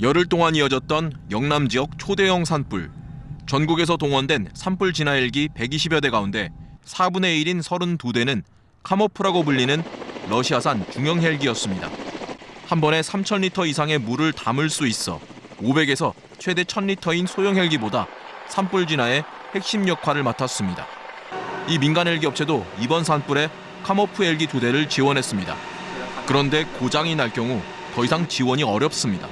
열흘 동안 이어졌던 영남 지역 초대형 산불. 전국에서 동원된 산불 진화 헬기 120여 대 가운데 4분의 1인 32대는 카모프라고 불리는 러시아산 중형 헬기였습니다. 한 번에 3,000리터 이상의 물을 담을 수 있어 500에서 최대 1,000리터인 소형 헬기보다 산불 진화의 핵심 역할을 맡았습니다. 이 민간 헬기 업체도 이번 산불에 카모프 헬기 2대를 지원했습니다. 그런데 고장이 날 경우 더 이상 지원이 어렵습니다.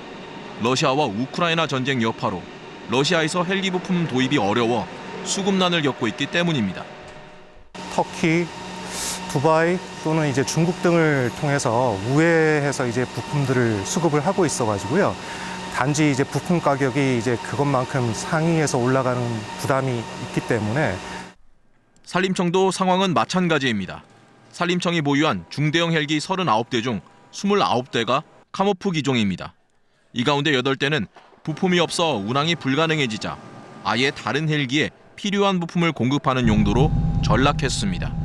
러시아와 우크라이나 전쟁 여파로 러시아에서 헬기 부품 도입이 어려워 수급난을 겪고 있기 때문입니다. 터키, 두바이 또는 이제 중국 등을 통해서 우회해서 이제 부품들을 수급을 하고 있어가지고요. 단지 이제 부품 가격이 이제 그것만큼 상위에서 올라가는 부담이 있기 때문에 산림청도 상황은 마찬가지입니다. 산림청이 보유한 중대형 헬기 39대 중 29대가 카모프 기종입니다. 이 가운데 8대는 부품이 없어 운항이 불가능해지자 아예 다른 헬기에 필요한 부품을 공급하는 용도로 전락했습니다.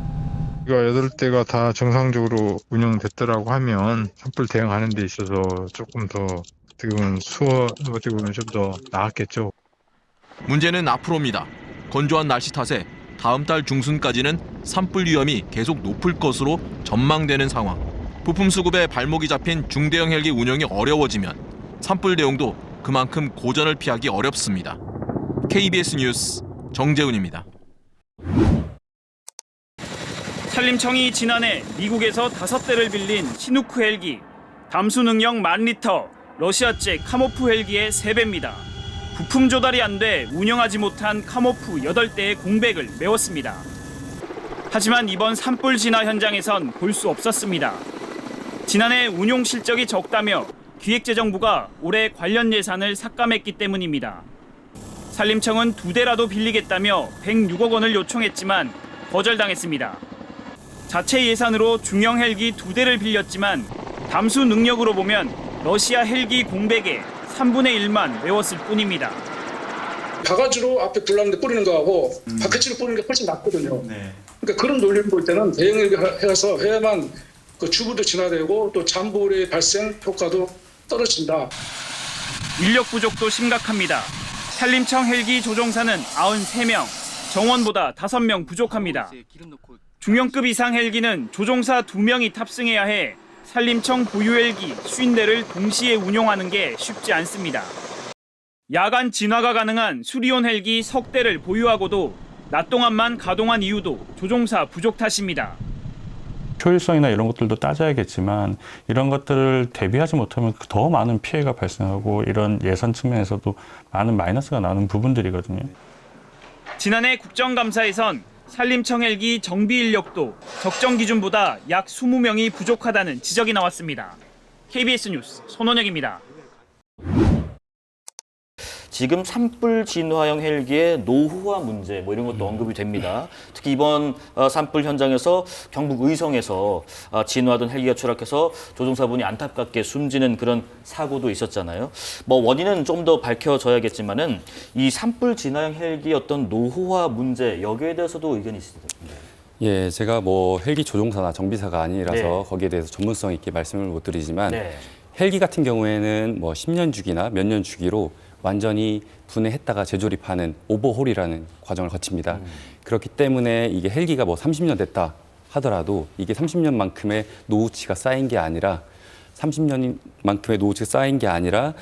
이거 8대가 다 정상적으로 운영됐더라고 하면 산불 대응하는 데 있어서 조금 더 어떻게 보면 어떻게 보면 좀 더 나았겠죠. 문제는 앞으로입니다. 건조한 날씨 탓에 다음 달 중순까지는 산불 위험이 계속 높을 것으로 전망되는 상황. 부품 수급에 발목이 잡힌 중대형 헬기 운영이 어려워지면 산불 대응도 그만큼 고전을 피하기 어렵습니다. KBS 뉴스 정재훈입니다. 산림청이 지난해 미국에서 5대를 빌린 시누크 헬기, 담수 능력 10,000리터, 러시아제 카모프 헬기의 3배입니다. 부품 조달이 안 돼 운영하지 못한 카모프 8대의 공백을 메웠습니다. 하지만 이번 산불 진화 현장에선 볼 수 없었습니다. 지난해 운용 실적이 적다며 기획재정부가 올해 관련 예산을 삭감했기 때문입니다. 산림청은 2대라도 빌리겠다며 106억 원을 요청했지만 거절당했습니다. 자체 예산으로 중형 헬기 2대를 빌렸지만 담수 능력으로 보면 러시아 헬기 공백의 3분의 1만 메웠을 뿐입니다. 바가지로 앞에 불나는데 뿌리는 거하고 바켓으로 뿌리는 게 훨씬 낫거든요. 그러니까 그런 논리를 볼 때는 대형헬기 해서 해야만 그 주부도 진화되고 또 잔불의 발생 효과도 떨어진다. 인력 부족도 심각합니다. 산림청 헬기 조종사는 93명, 정원보다 5명 부족합니다. 중형급 이상 헬기는 조종사 2명이 탑승해야 해 산림청 보유 헬기 50대를 동시에 운용하는 게 쉽지 않습니다. 야간 진화가 가능한 수리온 헬기 석 대를 보유하고도 낮 동안만 가동한 이유도 조종사 부족 탓입니다. 효율성이나 이런 것들도 따져야겠지만 이런 것들을 대비하지 못하면 더 많은 피해가 발생하고 이런 예산 측면에서도 많은 마이너스가 나는 부분들이거든요. 지난해 국정감사에선 산림청 헬기 정비 인력도 적정 기준보다 약 20명이 부족하다는 지적이 나왔습니다. KBS 뉴스 손원혁입니다. 지금 산불 진화형 헬기의 노후화 문제 이런 것도 언급이 됩니다. 특히 이번 산불 현장에서 경북 의성에서 진화하던 헬기가 추락해서 조종사분이 안타깝게 숨지는 그런 사고도 있었잖아요. 원인은 좀 더 밝혀져야겠지만은 이 산불 진화형 헬기의 어떤 노후화 문제 여기에 대해서도 의견이 있습니다. 예, 제가 헬기 조종사나 정비사가 아니라서 거기에 대해서 전문성 있게 말씀을 못 드리지만 헬기 같은 경우에는 10년 주기나 몇 년 주기로 완전히 분해했다가 재조립하는 오버홀이라는 과정을 거칩니다. 그렇기 때문에 이게 헬기가 30년 됐다 하더라도 이게 30년만큼의 노후치가 쌓인 게 아니라 30년만큼의 노후치가 쌓인 게 아니라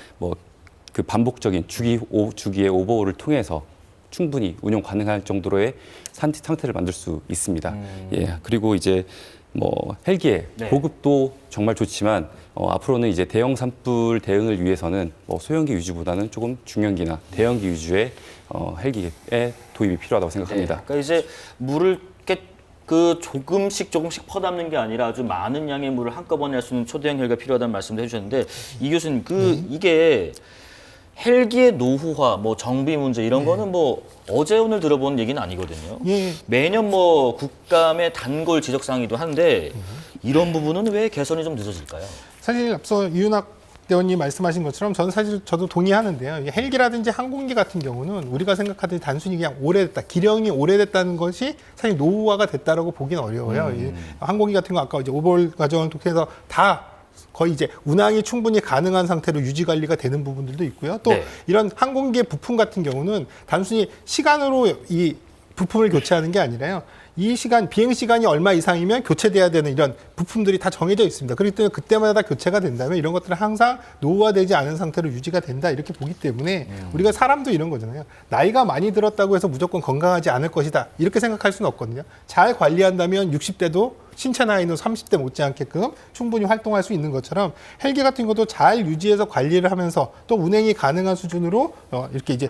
그 반복적인 주기의 오버홀을 통해서 충분히 운용 가능할 정도로의 상태를 만들 수 있습니다. 예, 그리고 이제 헬기의 보급도 정말 좋지만 앞으로는 이제 대형 산불 대응을 위해서는 소형기 위주보다는 조금 중형기나 대형기 위주의 헬기의 도입이 필요하다고 생각합니다. 그러니까 이제 물을 조금씩 퍼담는 게 아니라 아주 많은 양의 물을 한꺼번에 할 수 있는 초대형 헬기가 필요하다는 말씀을 해주셨는데 이 교수님 이게 헬기의 노후화, 정비 문제 이런 거는 어제 오늘 들어본 얘기는 아니거든요. 매년 국감의 단골 지적사항이기도 한데 이런 부분은 왜 개선이 좀 늦어질까요? 사실 앞서 이윤학 대원님 말씀하신 것처럼 저도 동의하는데요. 헬기라든지 항공기 같은 경우는 우리가 생각하듯이 단순히 그냥 오래됐다, 기령이 오래됐다는 것이 사실 노후화가 됐다라고 보기는 어려워요. 항공기 같은 거 아까 이제 오버홀 과정을 통해서 다 거의 이제 운항이 충분히 가능한 상태로 유지 관리가 되는 부분들도 있고요. 또 네. 이런 항공기의 부품 같은 경우는 단순히 시간으로 이 부품을 교체하는 게 아니라요. 이 시간, 비행 시간이 얼마 이상이면 교체돼야 되는 이런 부품들이 다 정해져 있습니다. 그렇기 때문에 그때마다 다 교체가 된다면 이런 것들은 항상 노후화되지 않은 상태로 유지가 된다 이렇게 보기 때문에 우리가 사람도 이런 거잖아요. 나이가 많이 들었다고 해서 무조건 건강하지 않을 것이다 이렇게 생각할 수는 없거든요. 잘 관리한다면 60대도 신체 나이는 30대 못지않게끔 충분히 활동할 수 있는 것처럼 헬기 같은 것도 잘 유지해서 관리를 하면서 또 운행이 가능한 수준으로 이렇게 이제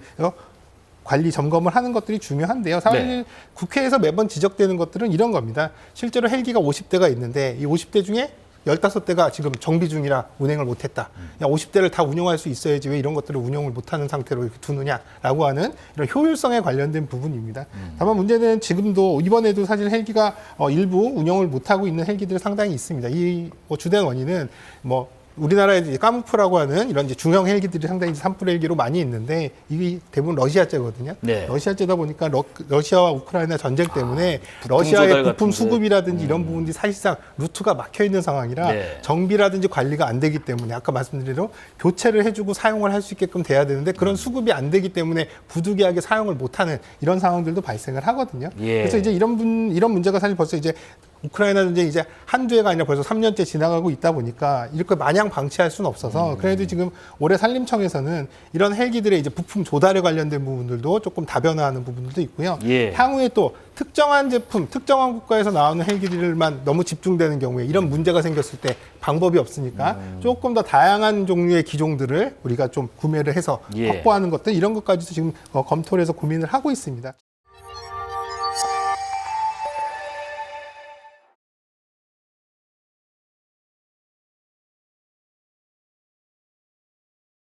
관리 점검을 하는 것들이 중요한데요. 사실 네. 국회에서 매번 지적되는 것들은 이런 겁니다. 실제로 헬기가 50대가 있는데 이 50대 중에 15대가 지금 정비 중이라 운행을 못했다. 50대를 다 운영할 수 있어야지 왜 이런 것들을 운영을 못하는 상태로 이렇게 두느냐라고 하는 이런 효율성에 관련된 부분입니다. 다만 문제는 지금도 이번에도 사실 헬기가 일부 운영을 못하고 있는 헬기들이 상당히 있습니다. 이 주된 원인은 우리나라에 이제 카무프라고 하는 이런 이제 중형 헬기들이 상당히 산불 헬기로 많이 있는데 이게 대부분 러시아제거든요. 네. 러시아제다 보니까 러시아와 우크라이나 전쟁 때문에 부품 러시아의 조달 부품 같은데. 수급이라든지 이런 부분들이 사실상 루트가 막혀 있는 상황이라 네. 정비라든지 관리가 안 되기 때문에 아까 말씀드린 대로 교체를 해주고 사용을 할 수 있게끔 돼야 되는데 그런 수급이 안 되기 때문에 부득이하게 사용을 못하는 이런 상황들도 발생을 하거든요. 예. 그래서 이제 이런 문제가 사실 벌써 이제 우크라이나 전쟁이 이제 한두 해가 아니라 벌써 3년째 지나가고 있다 보니까 이렇게 마냥 방치할 수는 없어서 그래도 지금 올해 산림청에서는 이런 헬기들의 이제 부품 조달에 관련된 부분들도 조금 다변화하는 부분들도 있고요. 예. 향후에 또 특정한 제품, 특정한 국가에서 나오는 헬기들만 너무 집중되는 경우에 이런 문제가 생겼을 때 방법이 없으니까 조금 더 다양한 종류의 기종들을 우리가 좀 구매를 해서 예. 확보하는 것들 이런 것까지도 지금 검토를 해서 고민을 하고 있습니다.